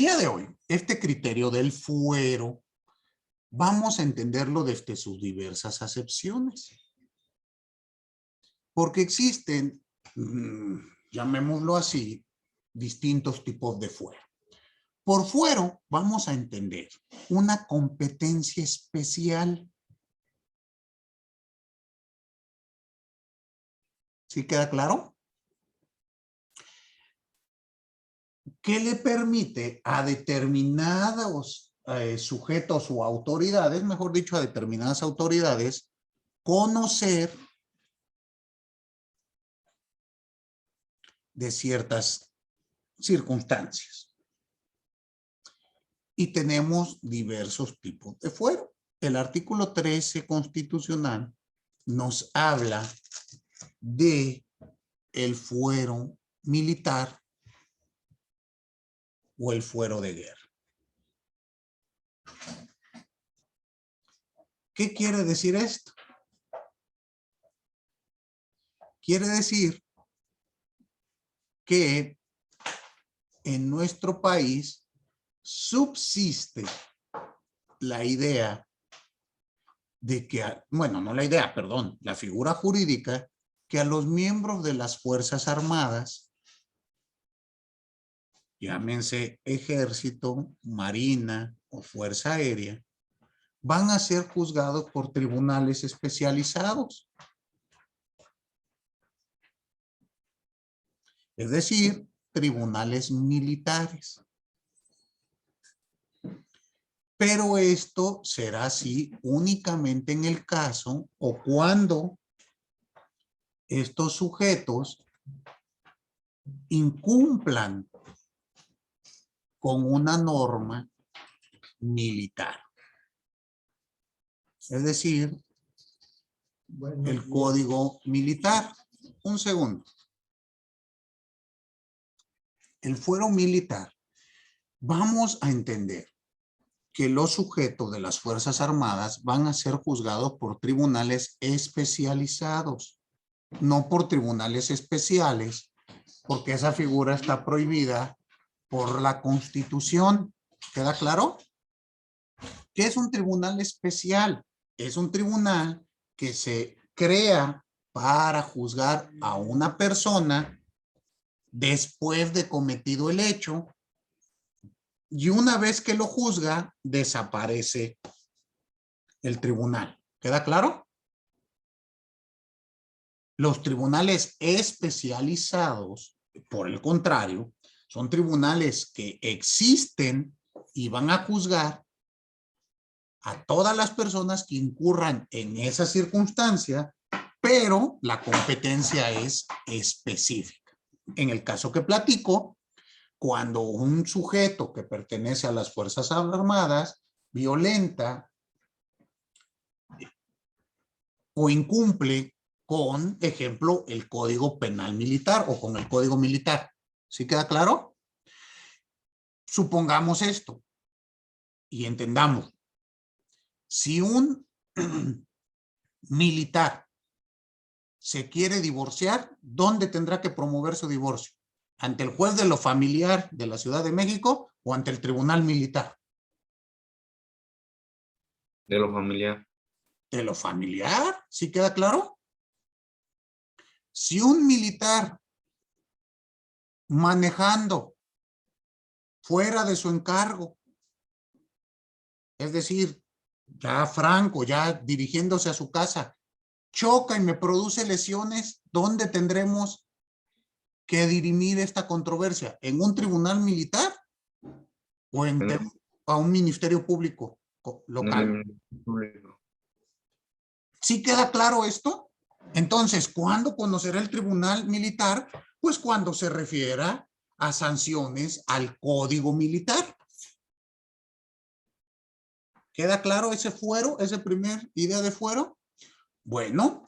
día de hoy, este criterio del fuero, vamos a entenderlo desde sus diversas acepciones. Porque existen, llamémoslo así, distintos tipos de fuero. Por fuero vamos a entender una competencia especial. ¿Sí queda claro? Que le permite a determinados sujetos o autoridades, mejor dicho, a determinadas autoridades, conocer de ciertas circunstancias. Y tenemos diversos tipos de fuero. El artículo 13 constitucional nos habla de el fuero militar o el fuero de guerra. ¿Qué quiere decir esto? Quiere decir que en nuestro país subsiste la idea de que, bueno, no la idea, perdón, la figura jurídica que a los miembros de las Fuerzas Armadas, llámense Ejército, Marina o Fuerza Aérea, van a ser juzgados por tribunales especializados. Es decir, tribunales militares. Pero esto será así únicamente en el caso o cuando estos sujetos incumplan con una norma militar. Es decir, el código militar. Un segundo. El fuero militar. Vamos a entender que los sujetos de las Fuerzas Armadas van a ser juzgados por tribunales especializados, no por tribunales especiales, porque esa figura está prohibida por la Constitución. ¿Queda claro? ¿Qué es un tribunal especial? Es un tribunal que se crea para juzgar a una persona después de cometido el hecho, y una vez que lo juzga, desaparece el tribunal. ¿Queda claro? Los tribunales especializados, por el contrario, son tribunales que existen y van a juzgar a todas las personas que incurran en esa circunstancia, pero la competencia es específica. En el caso que platico, cuando un sujeto que pertenece a las Fuerzas Armadas violenta o incumple con, ejemplo, el Código Penal Militar o con el Código Militar. ¿Sí queda claro? Supongamos esto y entendamos. Si un militar se quiere divorciar, ¿dónde tendrá que promover su divorcio? ¿Ante el juez de lo familiar de la Ciudad de México o ante el Tribunal Militar? De lo familiar. De lo familiar, ¿sí queda claro? Si un militar manejando fuera de su encargo, es decir, ya franco, ya dirigiéndose a su casa, choca y me produce lesiones, ¿dónde tendremos que dirimir esta controversia? ¿En un tribunal militar o a un ministerio público local? ¿Sí queda claro esto? Entonces, ¿cuándo conocerá el tribunal militar? Pues cuando se refiera a sanciones al Código Militar. ¿Queda claro ese fuero, esa primer idea de fuero? Bueno,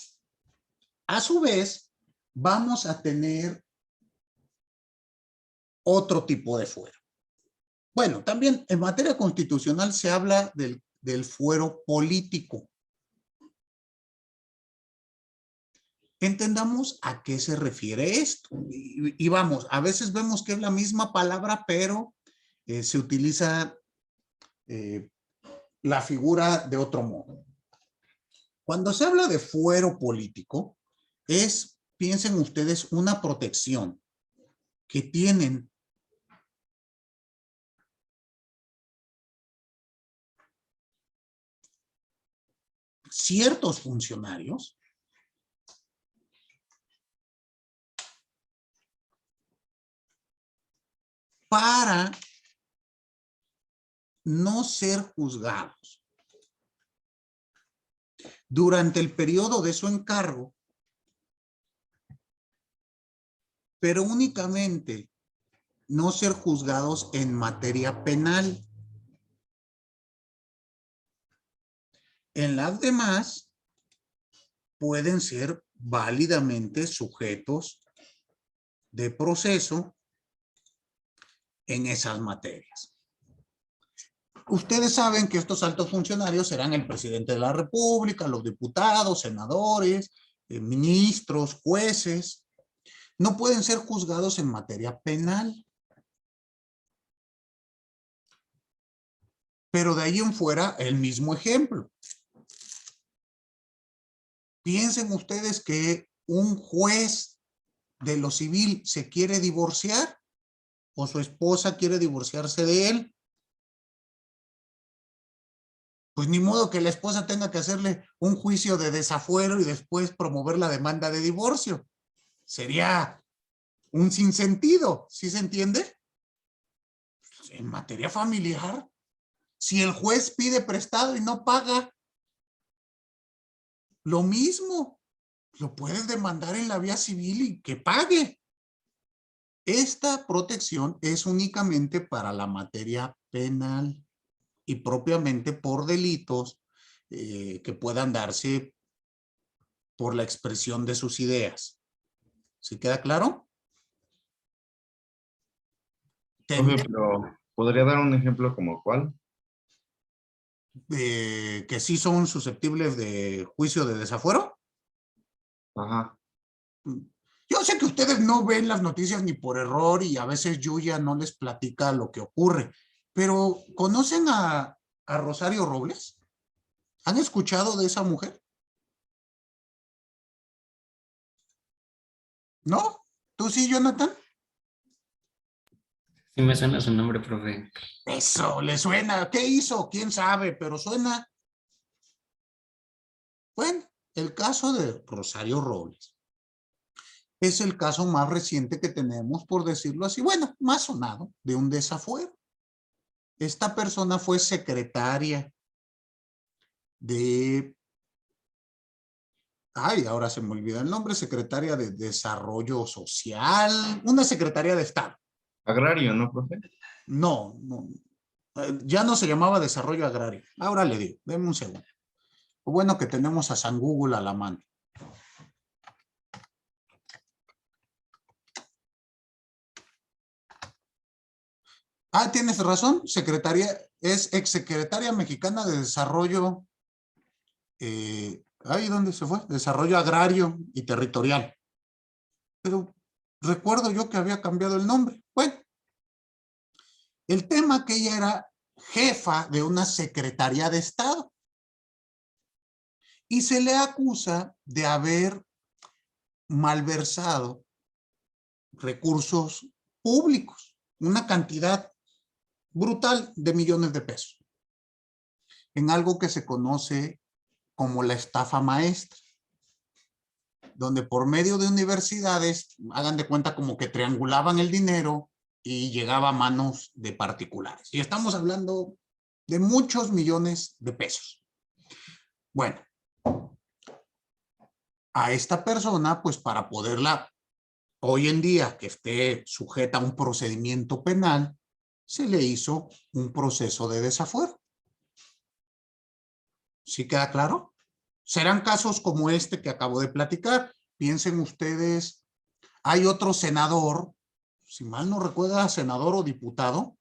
a su vez, vamos a tener otro tipo de fuero. Bueno, también en materia constitucional se habla del fuero político. Entendamos a qué se refiere esto. Y vamos, a veces vemos que es la misma palabra, pero se utiliza la figura de otro modo. Cuando se habla de fuero político, piensen ustedes, una protección que tienen ciertos funcionarios para no ser juzgados durante el periodo de su encargo, pero únicamente no ser juzgados en materia penal. En las demás, pueden ser válidamente sujetos de proceso en esas materias. Ustedes saben que estos altos funcionarios serán el presidente de la República, los diputados, senadores, ministros, jueces. No pueden ser juzgados en materia penal. Pero de ahí en fuera, el mismo ejemplo. Piensen ustedes que un juez de lo civil se quiere divorciar o su esposa quiere divorciarse de él. Pues ni modo que la esposa tenga que hacerle un juicio de desafuero y después promover la demanda de divorcio. Sería un sinsentido, ¿sí se entiende? En materia familiar, si el juez pide prestado y no paga, lo mismo, lo puedes demandar en la vía civil y que pague. Esta protección es únicamente para la materia penal y propiamente por delitos que puedan darse por la expresión de sus ideas. ¿Sí queda claro? Profe, pero ¿podría dar un ejemplo como cuál? Que sí son susceptibles de juicio de desafuero. Ajá. Yo sé que ustedes no ven las noticias ni por error y a veces Yuya no les platica lo que ocurre, pero ¿conocen a Rosario Robles? ¿Han escuchado de esa mujer? ¿No? ¿Tú sí, Jonathan? Sí me suena su nombre, profe. Eso, ¿le suena? ¿Qué hizo? ¿Quién sabe? Pero suena. Bueno, el caso de Rosario Robles es el caso más reciente que tenemos, por decirlo así, bueno, más sonado, de un desafuero. Esta persona fue secretaria de, ahora se me olvida el nombre, secretaria de Desarrollo Social, una secretaria de Estado. Agrario, ¿no, profe? No, ya no se llamaba Desarrollo Agrario. Ahora le digo, denme un segundo. Lo bueno que tenemos a San Google a la mano. Tienes razón, es exsecretaria mexicana de Desarrollo, ¿dónde se fue? Desarrollo Agrario y Territorial. Pero recuerdo yo que había cambiado el nombre. Bueno, el tema que ella era jefa de una secretaría de Estado y se le acusa de haber malversado recursos públicos, una cantidad brutal de millones de pesos, en algo que se conoce como la estafa maestra, donde por medio de universidades, hagan de cuenta como que triangulaban el dinero y llegaba a manos de particulares. Y estamos hablando de muchos millones de pesos. Bueno, a esta persona, pues para poderla, hoy en día que esté sujeta a un procedimiento penal, se le hizo un proceso de desafuero. ¿Sí queda claro? Serán casos como este que acabo de platicar. Piensen ustedes, hay otro senador, si mal no recuerda, senador o diputado,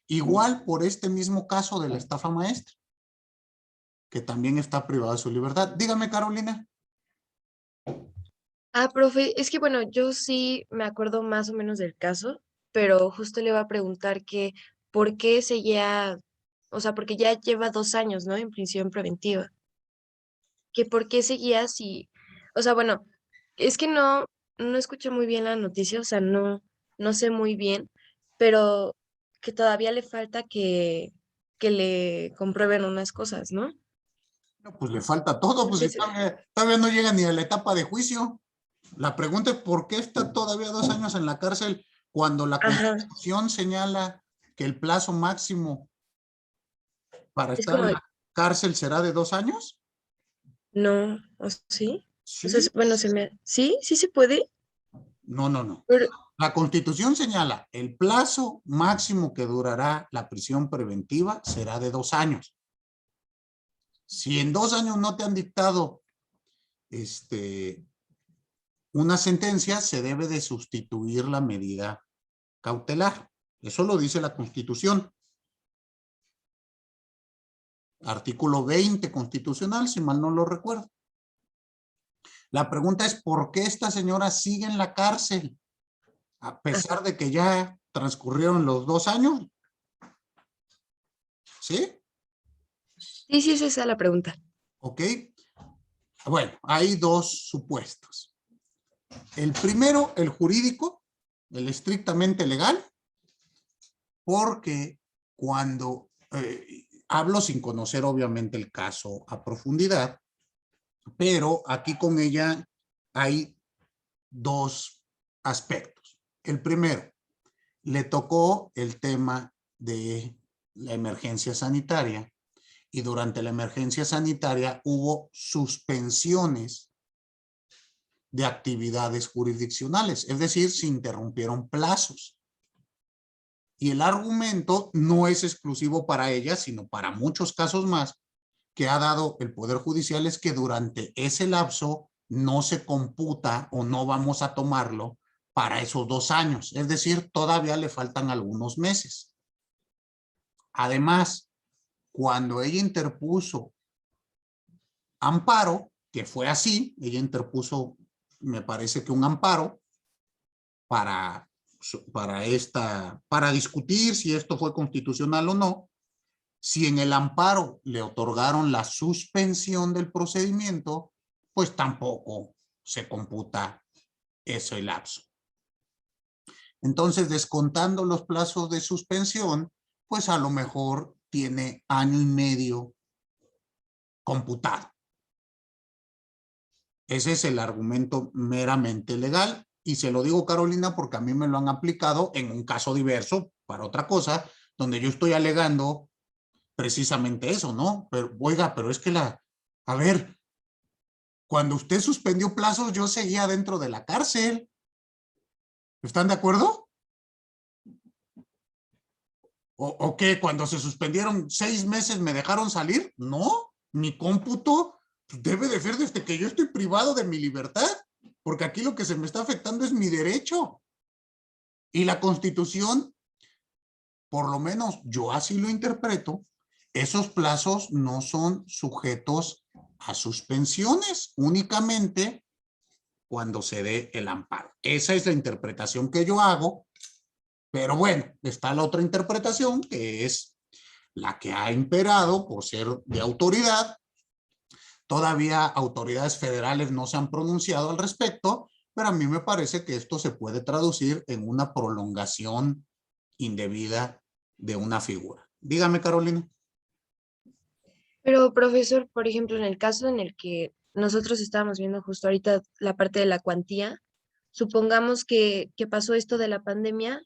igual por este mismo caso de la estafa maestra, que también está privado de su libertad. Dígame, Carolina. Profe, es que bueno, yo sí me acuerdo más o menos del caso, pero justo le iba a preguntar que por qué seguía, o sea, porque ya lleva 2 años, ¿no? En prisión preventiva. Que por qué seguía si, o sea, bueno, es que no escuché muy bien la noticia, o sea, no sé muy bien, pero que todavía le falta que le comprueben unas cosas, ¿no? No, pues le falta todo, pues si Entonces, todavía no llega ni a la etapa de juicio. La pregunta es ¿por qué está todavía 2 años en la cárcel cuando la ajá, Constitución señala que el plazo máximo para es estar como, en la cárcel será de 2 años? no, ¿o sí? O sea, Sí, bueno, sí se puede, no, no, no. pero, La Constitución señala el plazo máximo que durará la prisión preventiva será de 2 años. Si en 2 años no te han dictado una sentencia, se debe de sustituir la medida cautelar. Eso lo dice la Constitución. Artículo 20 constitucional, si mal no lo recuerdo. La pregunta es, ¿por qué esta señora sigue en la cárcel? A pesar de que ya transcurrieron los 2 años. ¿Sí? sí, es esa la pregunta. ¿Ok? Bueno, hay dos supuestos. El primero, el jurídico, el estrictamente legal, porque cuando hablo sin conocer obviamente el caso a profundidad, pero aquí con ella hay dos aspectos. El primero, le tocó el tema de la emergencia sanitaria y durante la emergencia sanitaria hubo suspensiones de actividades jurisdiccionales, es decir, se interrumpieron plazos. Y el argumento no es exclusivo para ella, sino para muchos casos más que ha dado el Poder Judicial, es que durante ese lapso no se computa o no vamos a tomarlo para esos 2 años. Es decir, todavía le faltan algunos meses. Además, cuando ella interpuso amparo, que fue así, ella interpuso, me parece que un amparo para discutir si esto fue constitucional o no. Si en el amparo le otorgaron la suspensión del procedimiento, pues tampoco se computa ese lapso. Entonces, descontando los plazos de suspensión, pues a lo mejor tiene año y medio computado. Ese es el argumento meramente legal. Y se lo digo, Carolina, porque a mí me lo han aplicado en un caso diverso para otra cosa, donde yo estoy alegando precisamente eso, ¿no? Pero, oiga, pero es que a ver, cuando usted suspendió plazos, yo seguía dentro de la cárcel. ¿Están de acuerdo? ¿O qué? Cuando se suspendieron 6 meses, ¿me dejaron salir? No, mi cómputo debe de ser desde que yo estoy privado de mi libertad, porque aquí lo que se me está afectando es mi derecho. Y la Constitución, por lo menos yo así lo interpreto, esos plazos no son sujetos a suspensiones, únicamente cuando se dé el amparo. Esa es la interpretación que yo hago, pero bueno, está la otra interpretación que es la que ha imperado por ser de autoridad. Todavía autoridades federales no se han pronunciado al respecto, pero a mí me parece que esto se puede traducir en una prolongación indebida de una figura. Dígame, Carolina. Pero, profesor, por ejemplo, en el caso en el que nosotros estábamos viendo justo ahorita la parte de la cuantía, supongamos que pasó esto de la pandemia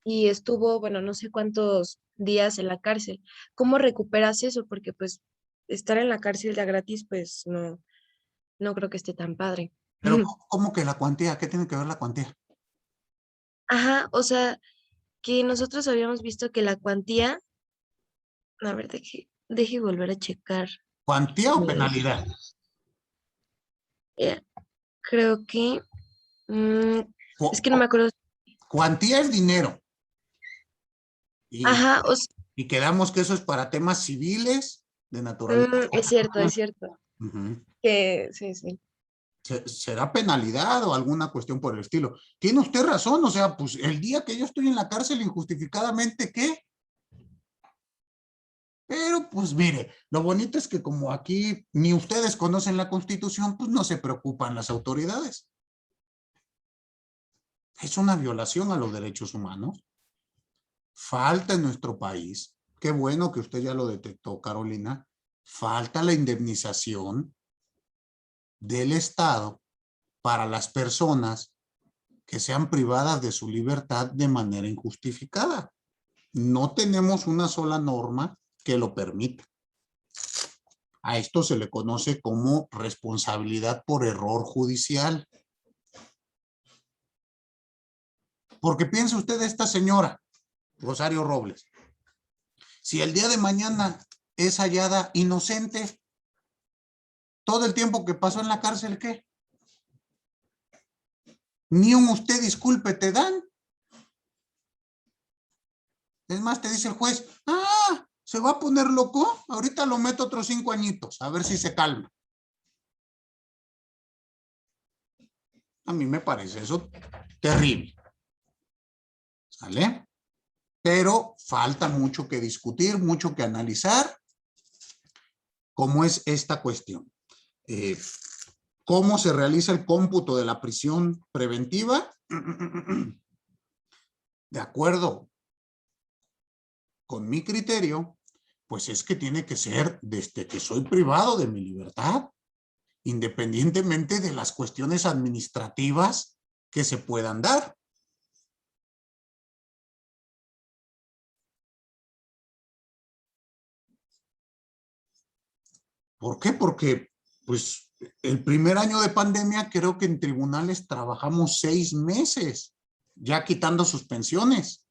y estuvo, bueno, no sé cuántos días en la cárcel. ¿Cómo recuperas eso? Porque pues estar en la cárcel ya gratis, pues no creo que esté tan padre. Pero ¿cómo que la cuantía? ¿Qué tiene que ver la cuantía? Ajá, o sea, que nosotros habíamos visto que la cuantía, a ver, deje volver a checar. ¿Cuantía o mi- penalidad? eh, creo que, mm, es Cu- que no me acuerdo. Cuantía es dinero. Y, Ajá, y quedamos que eso es para temas civiles de naturaleza. es cierto, Ujú. que sí, sí. ¿Será penalidad o alguna cuestión por el estilo? Tiene usted razón, o sea, pues el día que yo estoy en la cárcel injustificadamente, ¿qué? Pero pues mire, lo bonito es que como aquí ni ustedes conocen la Constitución, pues no se preocupan las autoridades. Es una violación a los derechos humanos. Falta en nuestro país, qué bueno que usted ya lo detectó, Carolina, falta la indemnización del Estado para las personas que sean privadas de su libertad de manera injustificada. No tenemos una sola norma que lo permita. A esto se le conoce como responsabilidad por error judicial. Porque piense usted esta señora, Rosario Robles, si el día de mañana es hallada inocente, todo el tiempo que pasó en la cárcel, ¿qué? Ni un usted disculpe te dan. Es más, te dice el juez, ¿se va a poner loco? Ahorita lo meto otros 5 añitos, a ver si se calma. A mí me parece eso terrible. ¿Sale? Pero falta mucho que discutir, mucho que analizar. ¿Cómo es esta cuestión? ¿Cómo se realiza el cómputo de la prisión preventiva? De acuerdo con mi criterio, pues es que tiene que ser desde que soy privado de mi libertad, independientemente de las cuestiones administrativas que se puedan dar. ¿Por qué? Porque, pues, el primer año de pandemia creo que en tribunales trabajamos 6 meses, ya quitando suspensiones.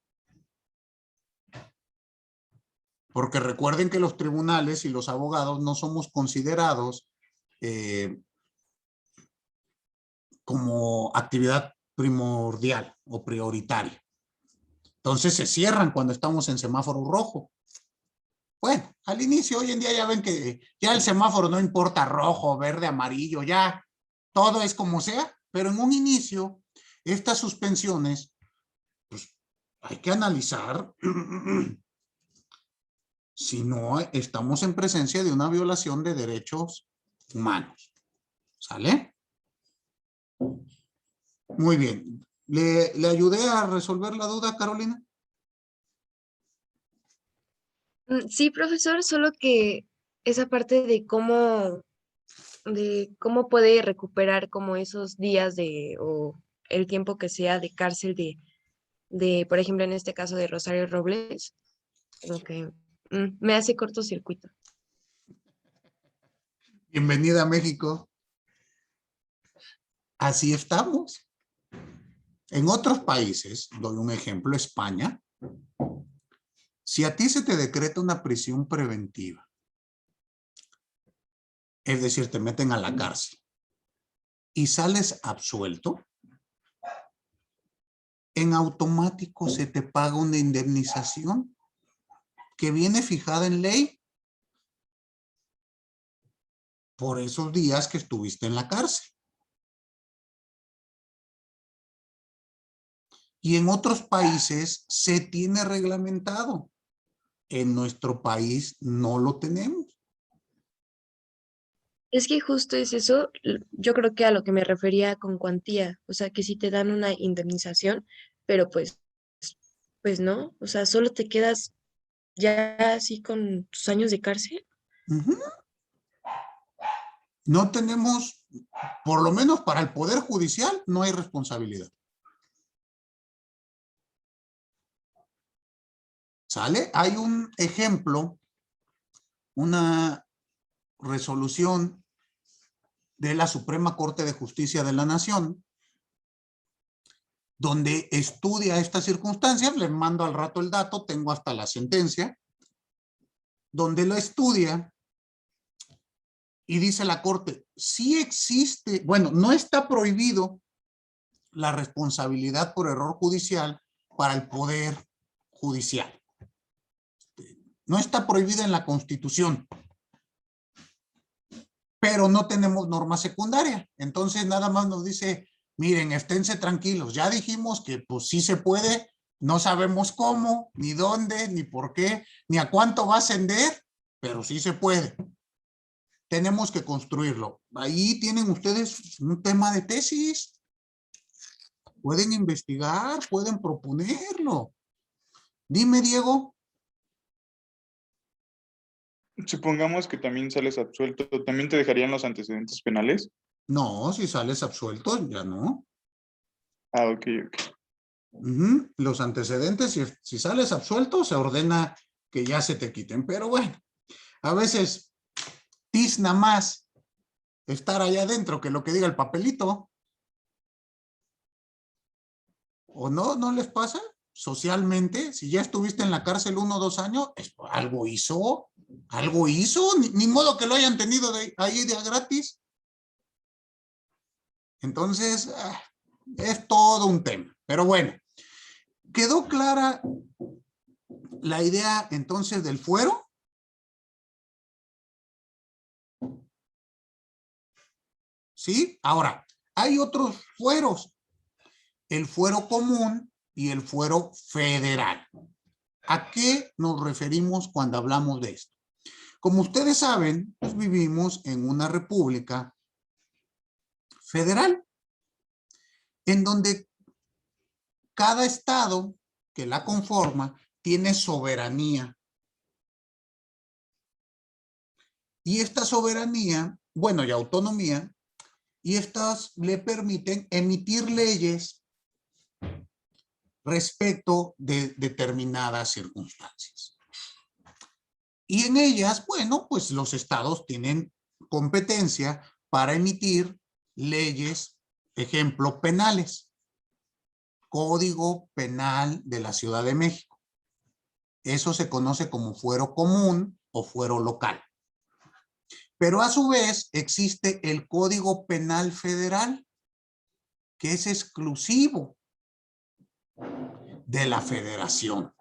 Porque recuerden que los tribunales y los abogados no somos considerados como actividad primordial o prioritaria. Entonces se cierran cuando estamos en semáforo rojo. Bueno, al inicio, hoy en día ya ven que ya el semáforo no importa rojo, verde, amarillo, ya todo es como sea, pero en un inicio, estas suspensiones, pues hay que analizar si no estamos en presencia de una violación de derechos humanos. ¿Sale? Muy bien. ¿Le ayudé a resolver la duda, Carolina? Sí, profesor, solo que esa parte de cómo puede recuperar como esos días o el tiempo que sea de cárcel por ejemplo, en este caso de Rosario Robles, como que me hace cortocircuito. Bienvenida a México. Así estamos. En otros países, doy un ejemplo, España, si a ti se te decreta una prisión preventiva, es decir, te meten a la cárcel y sales absuelto, en automático se te paga una indemnización que viene fijada en ley por esos días que estuviste en la cárcel. Y en otros países se tiene reglamentado. En nuestro país no lo tenemos. Es que justo es eso, yo creo que a lo que me refería con cuantía, o sea, que sí te dan una indemnización, pero pues no, o sea, solo te quedas ya así con tus años de cárcel. Uh-huh. No tenemos, por lo menos para el Poder Judicial, no hay responsabilidad. ¿Sale? Hay un ejemplo, una resolución de la Suprema Corte de Justicia de la Nación, donde estudia estas circunstancias. Les mando al rato el dato, tengo hasta la sentencia, donde lo estudia y dice la Corte, sí existe, bueno, no está prohibido la responsabilidad por error judicial para el Poder Judicial. No está prohibida en la Constitución, pero no tenemos norma secundaria. Entonces nada más nos dice, miren, esténse tranquilos, ya dijimos que pues sí se puede, no sabemos cómo, ni dónde, ni por qué, ni a cuánto va a ascender, pero sí se puede. Tenemos que construirlo. Ahí tienen ustedes un tema de tesis. Pueden investigar, pueden proponerlo. Dime, Diego. Supongamos que también sales absuelto, ¿también te dejarían los antecedentes penales? No, si sales absuelto, ya no. Ah, ok, ok. Los antecedentes, si sales absuelto, se ordena que ya se te quiten. Pero bueno, a veces tizna más estar allá adentro que lo que diga el papelito. ¿O no? ¿No les pasa? Socialmente, si ya estuviste en la cárcel 1 o 2 años, algo hizo, ni modo que lo hayan tenido ahí de gratis. Entonces, es todo un tema. Pero bueno, ¿quedó clara la idea entonces del fuero? ¿Sí? Ahora, hay otros fueros. El fuero común y el fuero federal. ¿A qué nos referimos cuando hablamos de esto? Como ustedes saben, pues vivimos en una república federal, en donde cada estado que la conforma tiene soberanía. Y esta soberanía, bueno, y autonomía, y estas le permiten emitir leyes respecto de determinadas circunstancias. Y en ellas, bueno, pues los estados tienen competencia para emitir leyes, ejemplo, penales. Código Penal de la Ciudad de México. Eso se conoce como fuero común o fuero local. Pero a su vez existe el Código Penal Federal, que es exclusivo de la federación.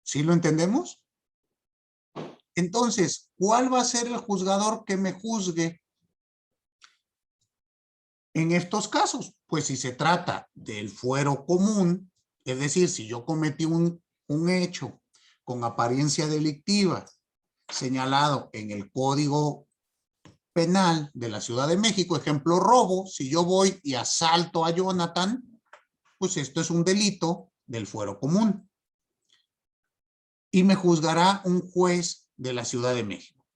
¿Sí lo entendemos? Entonces, ¿cuál va a ser el juzgador que me juzgue en estos casos? Pues si se trata del fuero común, es decir, si yo cometí un hecho con apariencia delictiva señalado en el Código Penal de la Ciudad de México, ejemplo, robo, si yo voy y asalto a Jonathan, pues esto es un delito del fuero común. Y me juzgará un juez de la Ciudad de México.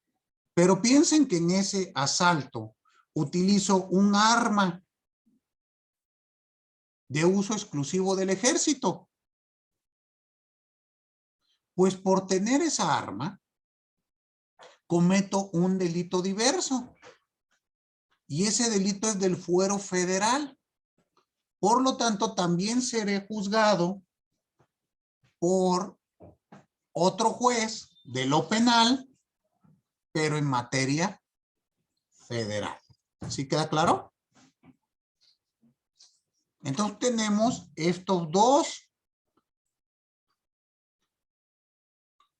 Pero piensen que en ese asalto utilizo un arma de uso exclusivo del ejército. Pues por tener esa arma, cometo un delito diverso. Y ese delito es del fuero federal. Por lo tanto, también seré juzgado por otro juez de lo penal, pero en materia federal. ¿Sí queda claro? Entonces tenemos estos dos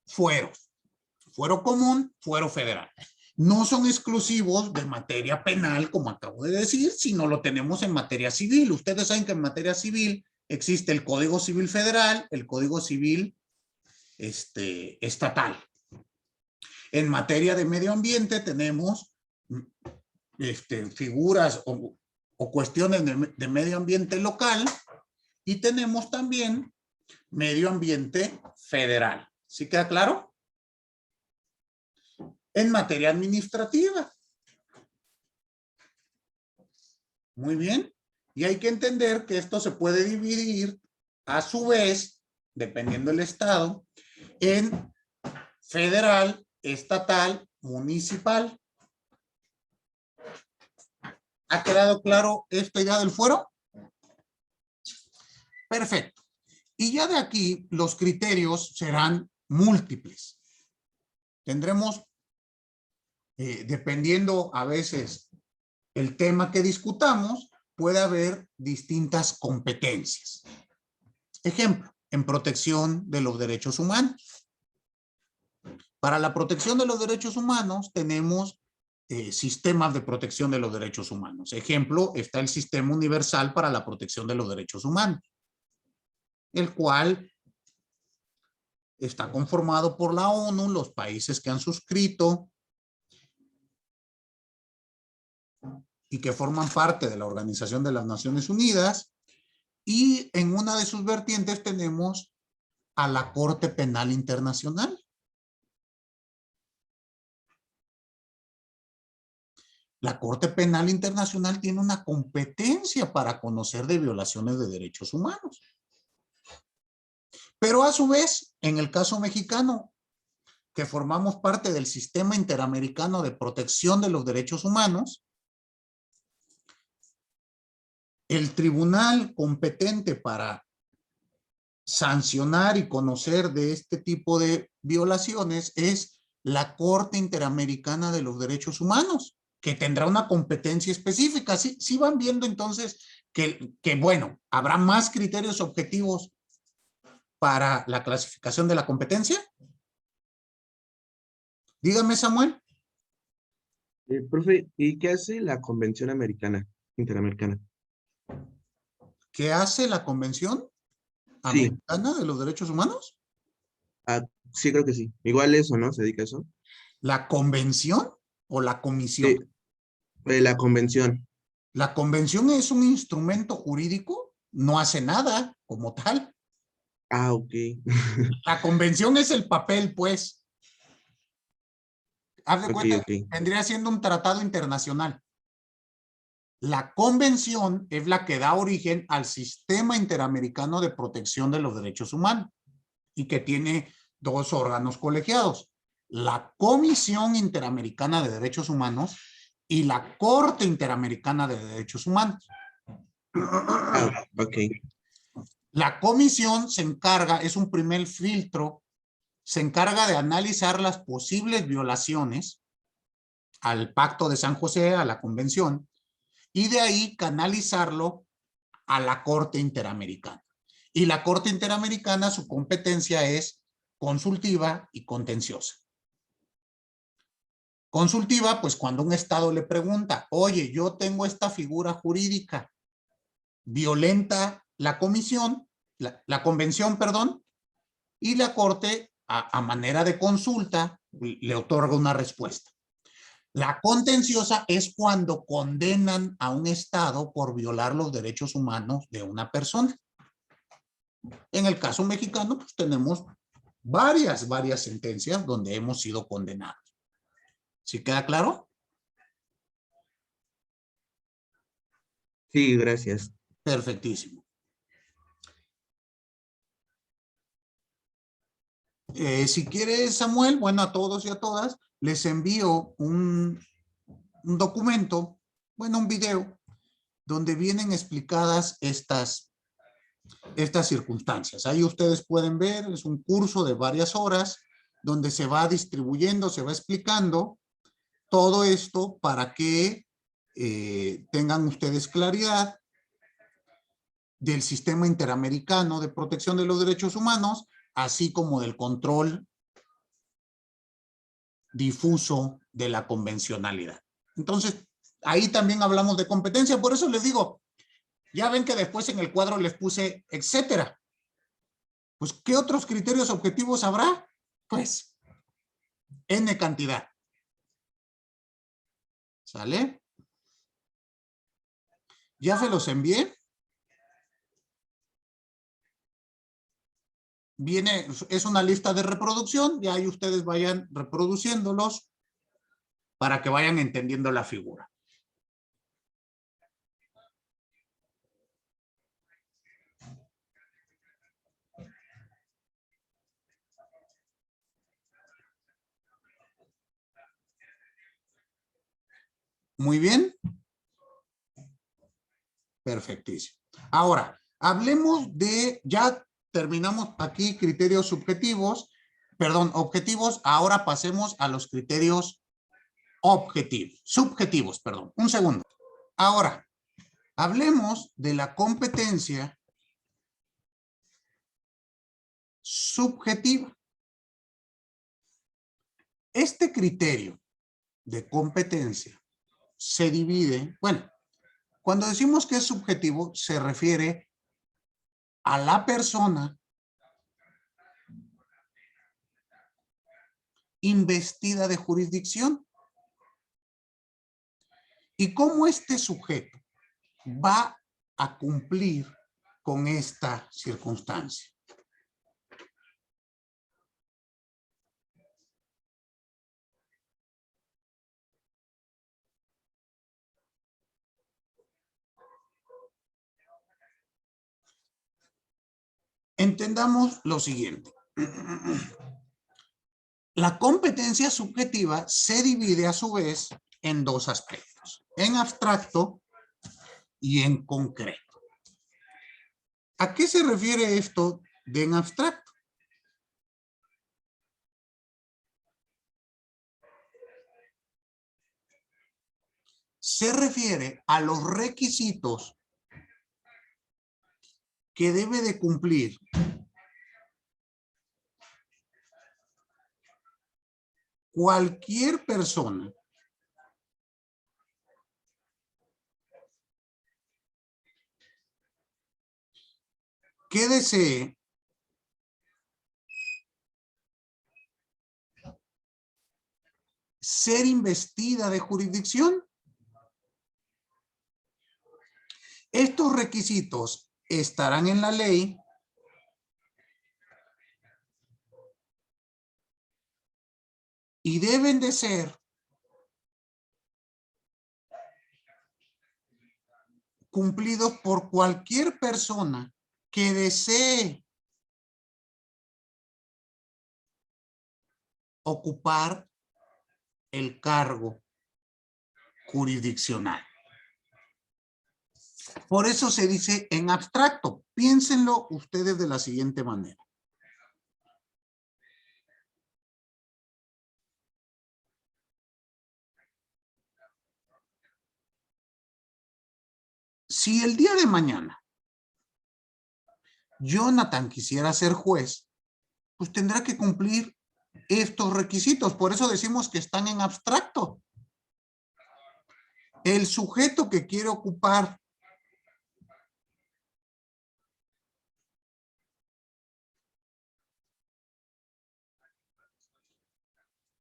fueros. Fuero común, fuero federal. No son exclusivos de materia penal, como acabo de decir, sino lo tenemos en materia civil. Ustedes saben que en materia civil existe el Código Civil Federal, el Código Civil estatal. En materia de medio ambiente tenemos figuras o cuestiones de medio ambiente local y tenemos también medio ambiente federal. ¿Sí queda claro? En materia administrativa. Muy bien. Y hay que entender que esto se puede dividir a su vez, dependiendo del estado, en federal, estatal, municipal. ¿Ha quedado claro esta idea del fuero? Perfecto. Y ya de aquí los criterios serán múltiples. Tendremos, dependiendo a veces el tema que discutamos, puede haber distintas competencias. Ejemplo, en protección de los derechos humanos. Para la protección de los derechos humanos tenemos sistemas de protección de los derechos humanos. Ejemplo, está el Sistema Universal para la Protección de los Derechos Humanos, el cual está conformado por la ONU, los países que han suscrito y que forman parte de la Organización de las Naciones Unidas, y en una de sus vertientes tenemos a la Corte Penal Internacional. La Corte Penal Internacional tiene una competencia para conocer de violaciones de derechos humanos. Pero a su vez, en el caso mexicano, que formamos parte del Sistema Interamericano de Protección de los Derechos Humanos, el tribunal competente para sancionar y conocer de este tipo de violaciones es la Corte Interamericana de los Derechos Humanos, que tendrá una competencia específica. Sí van viendo entonces que, bueno, habrá más criterios objetivos para la clasificación de la competencia. Dígame, Samuel. Profe, ¿y qué hace la Convención Interamericana? ¿Qué hace la Convención Sí, Americana de los Derechos Humanos? sí, creo que sí. Igual eso, ¿no? ¿Se dedica a eso? ¿La Convención o la Comisión? La Convención. La Convención es un instrumento jurídico, no hace nada como tal. Ok. La Convención es el papel, pues. Haz de Ok, cuenta, ok. vendría siendo un tratado internacional. La Convención es la que da origen al Sistema Interamericano de Protección de los Derechos Humanos y que tiene dos órganos colegiados: la Comisión Interamericana de Derechos Humanos y la Corte Interamericana de Derechos Humanos. Ok. La comisión se encarga, es un primer filtro, se encarga de analizar las posibles violaciones al Pacto de San José, a la Convención, y de ahí canalizarlo a la Corte Interamericana. Y la Corte Interamericana, su competencia es consultiva y contenciosa. Consultiva, pues cuando un Estado le pregunta, oye, yo tengo esta figura jurídica, violenta la comisión, la convención, perdón, y la Corte, a manera de consulta, le otorga una respuesta. La contenciosa es cuando condenan a un Estado por violar los derechos humanos de una persona. En el caso mexicano, pues tenemos varias sentencias donde hemos sido condenados. ¿Sí queda claro? Sí, gracias. Perfectísimo. Si quieres, Samuel, bueno, a todos y a todas, les envío un documento, bueno, un video, donde vienen explicadas estas circunstancias. Ahí ustedes pueden ver, es un curso de varias horas, donde se va distribuyendo, se va explicando todo esto para que tengan ustedes claridad del Sistema Interamericano de Protección de los Derechos Humanos, así como del control difuso de la convencionalidad. Entonces, ahí también hablamos de competencia, por eso les digo, ya ven que después en el cuadro les puse etcétera. Pues, ¿qué otros criterios objetivos habrá? Pues, N cantidad. ¿Sale? Ya se los envié. Viene, es una lista de reproducción, y ahí ustedes vayan reproduciéndolos para que vayan entendiendo la figura. Muy bien. Perfectísimo. Ahora, hablemos de, ya terminamos aquí criterios subjetivos, perdón, objetivos. Ahora pasemos a los criterios subjetivos, perdón. Un segundo. Ahora, hablemos de la competencia subjetiva. Este criterio de competencia se divide, bueno, cuando decimos que es subjetivo, se refiere a la persona investida de jurisdicción. ¿Y cómo este sujeto va a cumplir con esta circunstancia? Entendamos lo siguiente. La competencia subjetiva se divide a su vez en dos aspectos, en abstracto y en concreto. ¿A qué se refiere esto de en abstracto? Se refiere a los requisitos que debe de cumplir cualquier persona que desee ser investida de jurisdicción. Estos requisitos estarán en la ley y deben de ser cumplidos por cualquier persona que desee ocupar el cargo jurisdiccional. Por eso se dice en abstracto. Piénsenlo ustedes de la siguiente manera. Si el día de mañana Jonathan quisiera ser juez, pues tendrá que cumplir estos requisitos. Por eso decimos que están en abstracto. El sujeto que quiere ocupar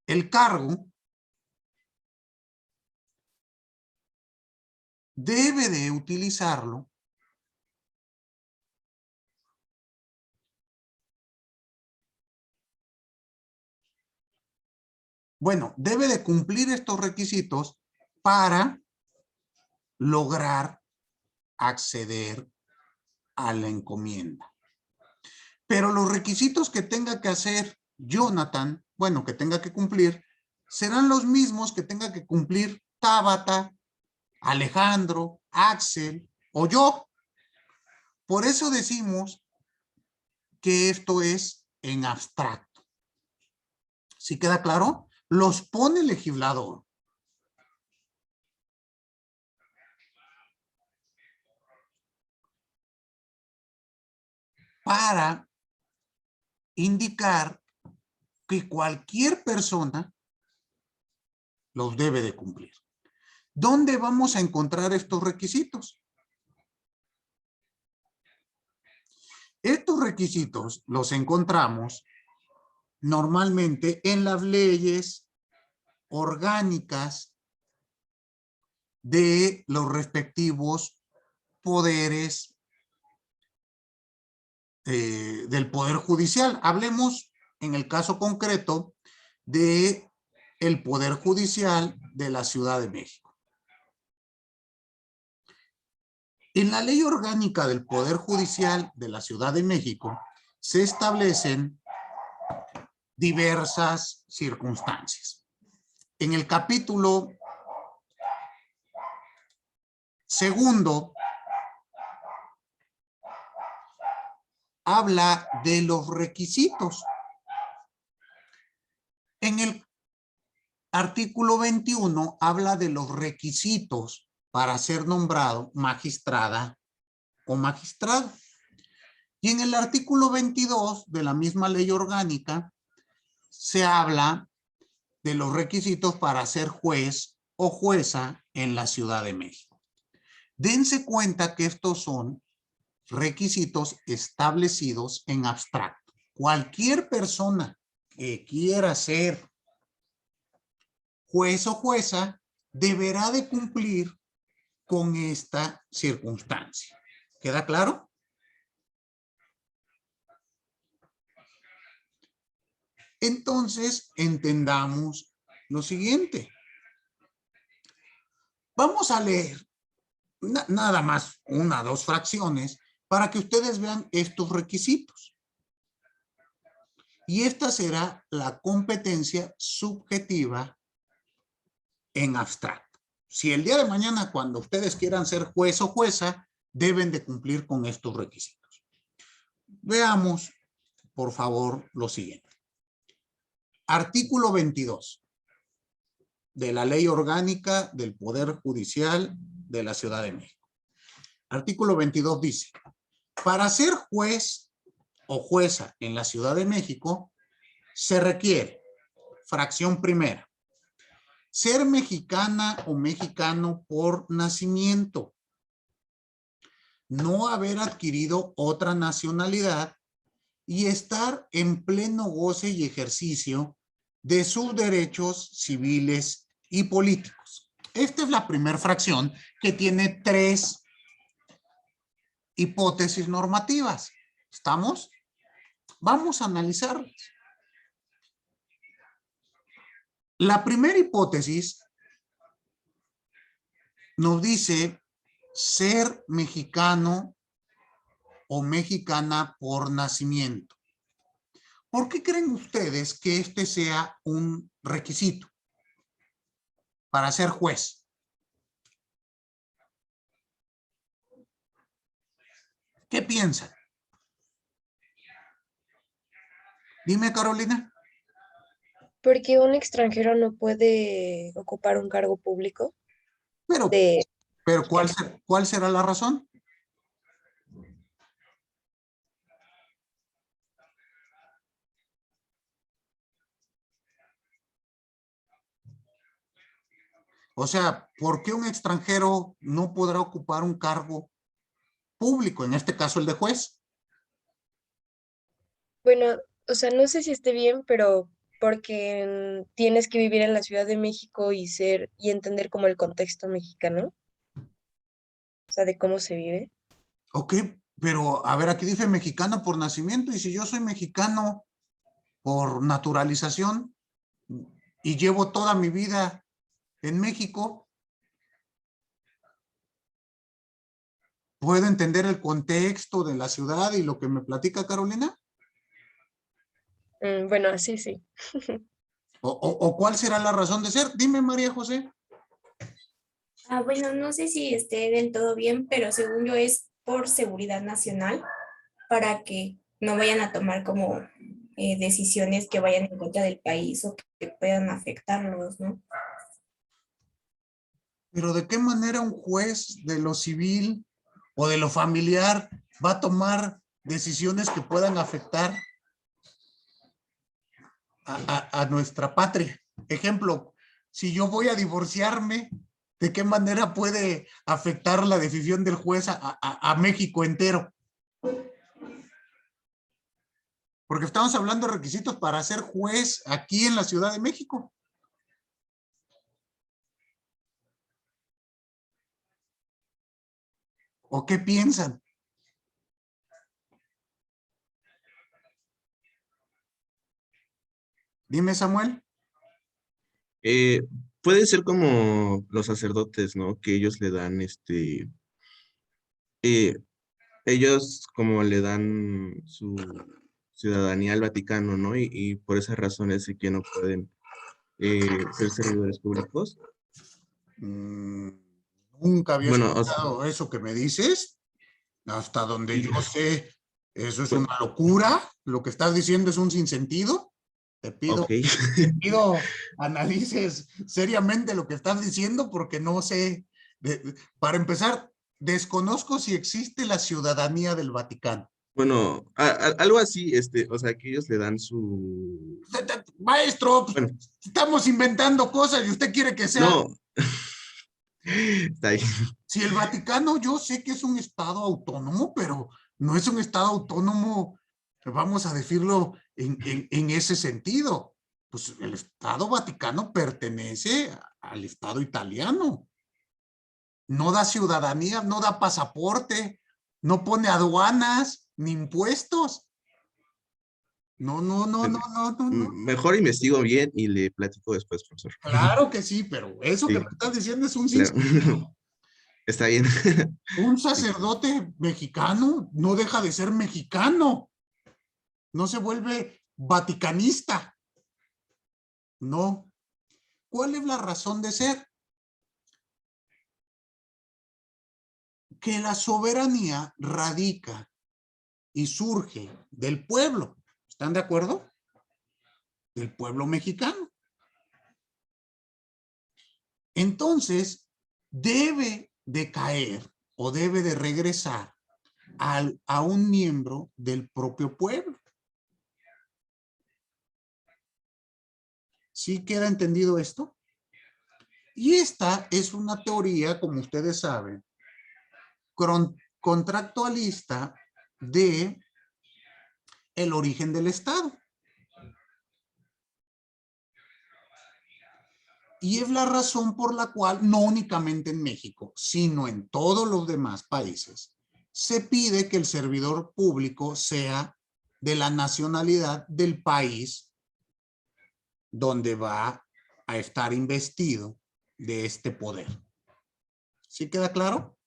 el cargo debe de utilizarlo debe de cumplir estos requisitos para lograr acceder a la encomienda. Pero los requisitos que tenga que hacer Jonathan, que tenga que cumplir, serán los mismos que tenga que cumplir Tabata, Alejandro, Axel o yo. Por eso decimos que esto es en abstracto. ¿Sí queda claro? Los pone el legislador. Para indicar que cualquier persona los debe de cumplir. ¿Dónde vamos a encontrar estos requisitos? Estos requisitos los encontramos normalmente en las leyes orgánicas de los respectivos poderes del Poder Judicial. Hablemos en el caso concreto de el Poder Judicial de la Ciudad de México. En la ley orgánica del Poder Judicial de la Ciudad de México se establecen diversas circunstancias. En el capítulo segundo habla de los requisitos. En el artículo 21 habla de los requisitos para ser nombrado magistrada o magistrado. Y en el artículo 22 de la misma ley orgánica se habla de los requisitos para ser juez o jueza en la Ciudad de México. Dense cuenta que estos son requisitos establecidos en abstracto. Cualquier persona que quiera ser juez o jueza deberá de cumplir con esta circunstancia. ¿Queda claro? Entonces, entendamos lo siguiente. Vamos a leer nada más una o dos fracciones para que ustedes vean estos requisitos. Y esta será la competencia subjetiva en abstracto. Si el día de mañana, cuando ustedes quieran ser juez o jueza, deben de cumplir con estos requisitos. Veamos, por favor, lo siguiente. Artículo 22 de la Ley Orgánica del Poder Judicial de la Ciudad de México. Artículo 22 dice, para ser juez o jueza en la Ciudad de México, se requiere, fracción primera, ser mexicana o mexicano por nacimiento, no haber adquirido otra nacionalidad y estar en pleno goce y ejercicio de sus derechos civiles y políticos. Esta es la primera fracción que tiene 3 hipótesis normativas. ¿Estamos? Vamos a analizarlas. La primera hipótesis nos dice ser mexicano o mexicana por nacimiento. ¿Por qué creen ustedes que este sea un requisito para ser juez? ¿Qué piensan? Dime, Carolina. Porque un extranjero no puede ocupar un cargo público Pero de... ¿cuál será la razón? O sea, ¿por qué un extranjero no podrá ocupar un cargo público, en este caso el de juez? Bueno, o sea, no sé si esté bien, pero porque tienes que vivir en la Ciudad de México y ser y entender como el contexto mexicano, o sea, de cómo se vive. Ok, pero a ver, aquí dice mexicano por nacimiento, y si yo soy mexicano por naturalización y llevo toda mi vida en México, ¿puedo entender el contexto de la ciudad y lo que me platica Carolina? Bueno, así sí. ¿O cuál será la razón de ser? Dime, María José. Bueno, no sé si esté del todo bien, pero según yo es por seguridad nacional, para que no vayan a tomar como decisiones que vayan en contra del país o que puedan afectarlos, ¿no? Pero ¿de qué manera un juez de lo civil o de lo familiar va a tomar decisiones que puedan afectar a nuestra patria? Ejemplo, si yo voy a divorciarme, ¿de qué manera puede afectar la decisión del juez a México entero? Porque estamos hablando de requisitos para ser juez aquí en la Ciudad de México. ¿O qué piensan? Dime, Samuel. Puede ser como los sacerdotes, ¿no? Que ellos le dan ellos como le dan su ciudadanía al Vaticano, ¿no? Y por esas razones sí que no pueden ser servidores públicos. Nunca había Bueno, escuchado eso que me dices. Hasta donde y- yo sé, eso es pues, una locura. Lo que estás diciendo es un sinsentido. Te pido, ok. te pido analices seriamente lo que estás diciendo porque no sé. Para empezar, desconozco si existe la ciudadanía del Vaticano. Bueno, algo así, o sea, que ellos le dan su... Maestro, pues, Bueno, estamos inventando cosas y usted quiere que sea. no. Está ahí. Si el Vaticano, yo sé que es un estado autónomo, pero no es un estado autónomo, vamos a decirlo en ese sentido. Pues el Estado Vaticano pertenece al Estado italiano. No da ciudadanía, no da pasaporte, no pone aduanas ni impuestos. No. Mejor investigo bien y le platico después, profesor. Claro que sí, pero eso Sí, que me estás diciendo es un claro. sinsentido. Está bien. Un sacerdote mexicano no deja de ser mexicano. No se vuelve vaticanista. No. ¿Cuál es la razón de ser? Que la soberanía radica y surge del pueblo. ¿Están de acuerdo? Del pueblo mexicano. Entonces, debe de caer o debe de regresar a un miembro del propio pueblo. ¿Sí queda entendido esto? Y esta es una teoría, como ustedes saben, contractualista de el origen del Estado. Y es la razón por la cual, no únicamente en México, sino en todos los demás países, se pide que el servidor público sea de la nacionalidad del país donde va a estar investido de este poder. ¿Sí queda claro?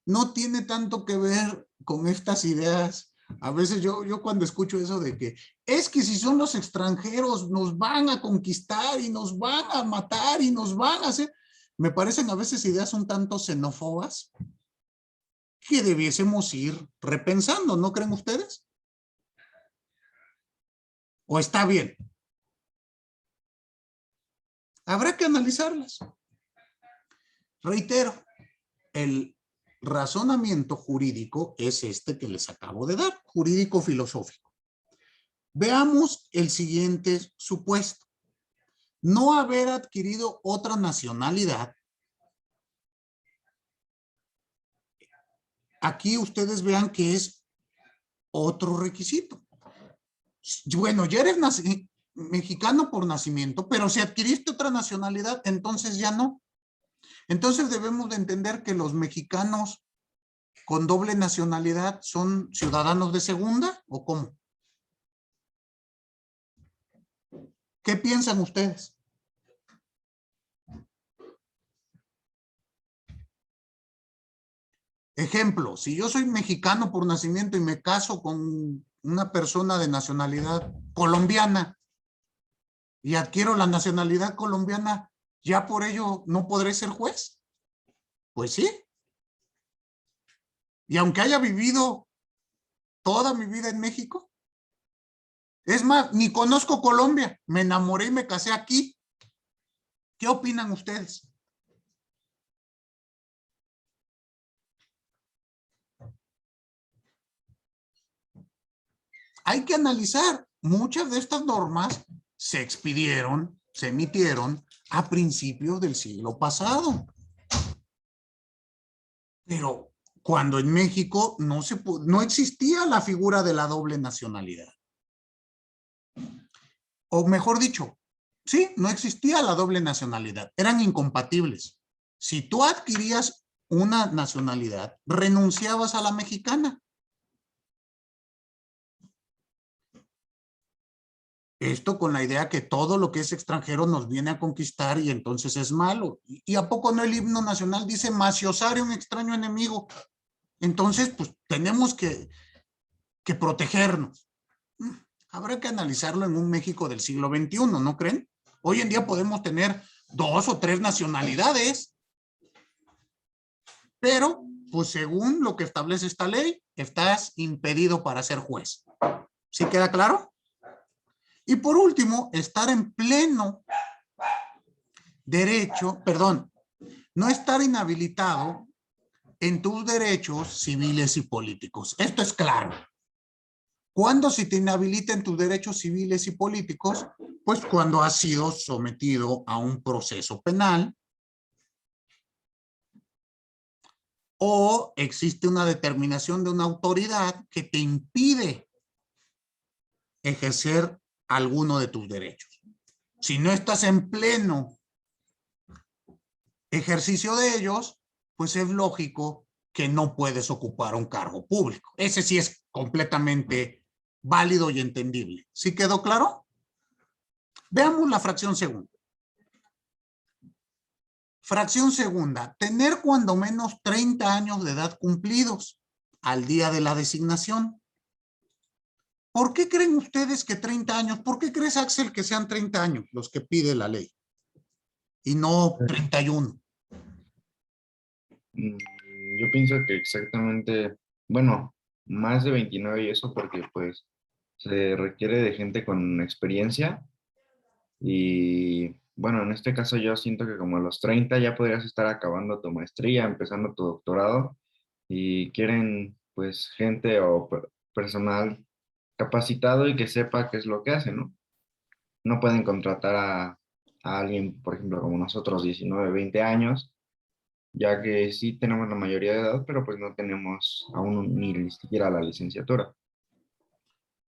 No tiene tanto que ver con estas ideas. A veces yo cuando escucho eso de que es que si son los extranjeros nos van a conquistar y nos van a matar y nos van a hacer, me parecen a veces ideas un tanto xenófobas que debiésemos ir repensando, ¿no creen ustedes? ¿O está bien? Habrá que analizarlas. Reitero, el razonamiento jurídico es este que les acabo de dar, jurídico filosófico. Veamos el siguiente supuesto. No haber adquirido otra nacionalidad. Aquí ustedes vean que es otro requisito. Bueno, ya eres mexicano por nacimiento, pero si adquiriste otra nacionalidad, entonces ya no. Entonces debemos de entender que los mexicanos con doble nacionalidad son ciudadanos de segunda, ¿o cómo? ¿Qué piensan ustedes? Ejemplo, si yo soy mexicano por nacimiento y me caso con una persona de nacionalidad colombiana y adquiero la nacionalidad colombiana, ¿ya por ello no podré ser juez? Pues sí. Y aunque haya vivido toda mi vida en México, es más, ni conozco Colombia, me enamoré y me casé aquí. ¿Qué opinan ustedes? Hay que analizar. Muchas de estas normas se expidieron, se emitieron a principios del siglo pasado. Pero cuando en México no existía la figura de la doble nacionalidad. O mejor dicho, sí, no existía la doble nacionalidad. Eran incompatibles. Si tú adquirías una nacionalidad, renunciabas a la mexicana. Esto con la idea que todo lo que es extranjero nos viene a conquistar y entonces es malo. ¿Y a poco no el himno nacional dice maciosare un extraño enemigo? Entonces, pues tenemos que protegernos. Habrá que analizarlo en un México del siglo XXI, ¿no creen? Hoy en día podemos tener 2 o 3 nacionalidades, pero pues según lo que establece esta ley, estás impedido para ser juez. ¿Sí queda claro? Y por último, estar en pleno derecho, perdón, no estar inhabilitado en tus derechos civiles y políticos. Esto es claro. ¿Cuándo se te inhabilita en tus derechos civiles y políticos? Pues cuando has sido sometido a un proceso penal o existe una determinación de una autoridad que te impide ejercer alguno de tus derechos. Si no estás en pleno ejercicio de ellos, pues es lógico que no puedes ocupar un cargo público. Ese sí es completamente válido y entendible. ¿Sí quedó claro? Veamos la fracción segunda. Fracción segunda, tener cuando menos 30 años de edad cumplidos al día de la designación. ¿Por qué creen ustedes que 30 años? ¿Por qué crees, Axel, que sean 30 años los que pide la ley? Y no 31. Yo pienso que exactamente, bueno, más de 29 y eso porque pues se requiere de gente con experiencia y bueno, en este caso yo siento que como a los 30 ya podrías estar acabando tu maestría, empezando tu doctorado y quieren pues gente o personal capacitado y que sepa qué es lo que hace, ¿no? No pueden contratar a alguien, por ejemplo, como nosotros, 19, 20 años, ya que sí tenemos la mayoría de edad, pero pues no tenemos aún ni siquiera la licenciatura.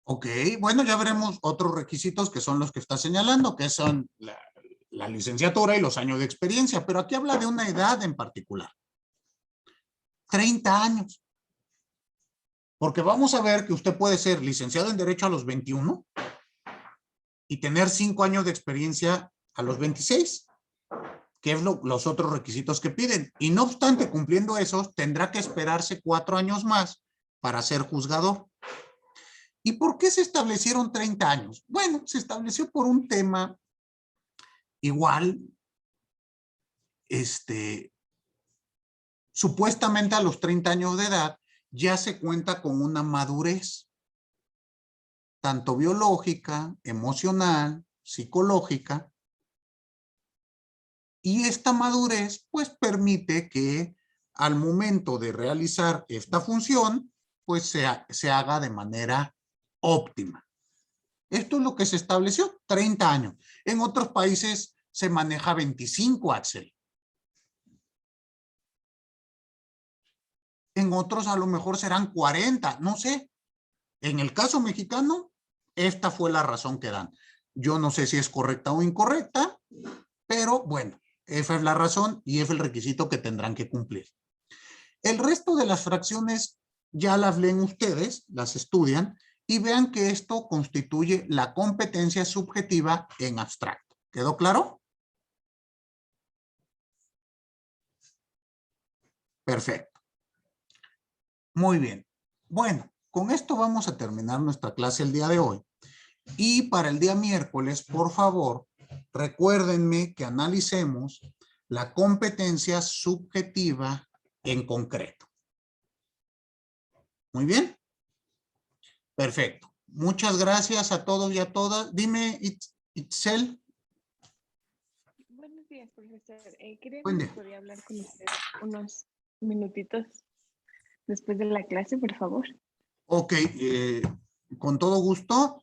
Ok, bueno, ya veremos otros requisitos que son los que está señalando, que son la licenciatura y los años de experiencia, pero aquí habla de una edad en particular. 30 años. Porque vamos a ver que usted puede ser licenciado en Derecho a los 21 y tener 5 años de experiencia a los 26, que es los otros requisitos que piden. Y no obstante, cumpliendo esos, tendrá que esperarse 4 años más para ser juzgador. ¿Y por qué se establecieron 30 años? Bueno, se estableció por un tema igual, supuestamente a los 30 años de edad ya se cuenta con una madurez, tanto biológica, emocional, psicológica, y esta madurez pues permite que al momento de realizar esta función pues se haga de manera óptima. Esto es lo que se estableció, 30 años. En otros países se maneja 25, Axel. En otros a lo mejor serán 40, no sé. En el caso mexicano, esta fue la razón que dan. Yo no sé si es correcta o incorrecta, pero bueno, esa es la razón y es el requisito que tendrán que cumplir. El resto de las fracciones ya las leen ustedes, las estudian y vean que esto constituye la competencia subjetiva en abstracto. ¿Quedó claro? Perfecto. Muy bien. Bueno, con esto vamos a terminar nuestra clase el día de hoy. Y para el día miércoles, por favor, recuérdenme que analicemos la competencia subjetiva en concreto. Muy bien. Perfecto. Muchas gracias a todos y a todas. Dime, Itzel. Buenos días, profesor. Quería Buen ver si día. podía hablar con usted unos minutitos después de la clase, por favor. Ok, con todo gusto.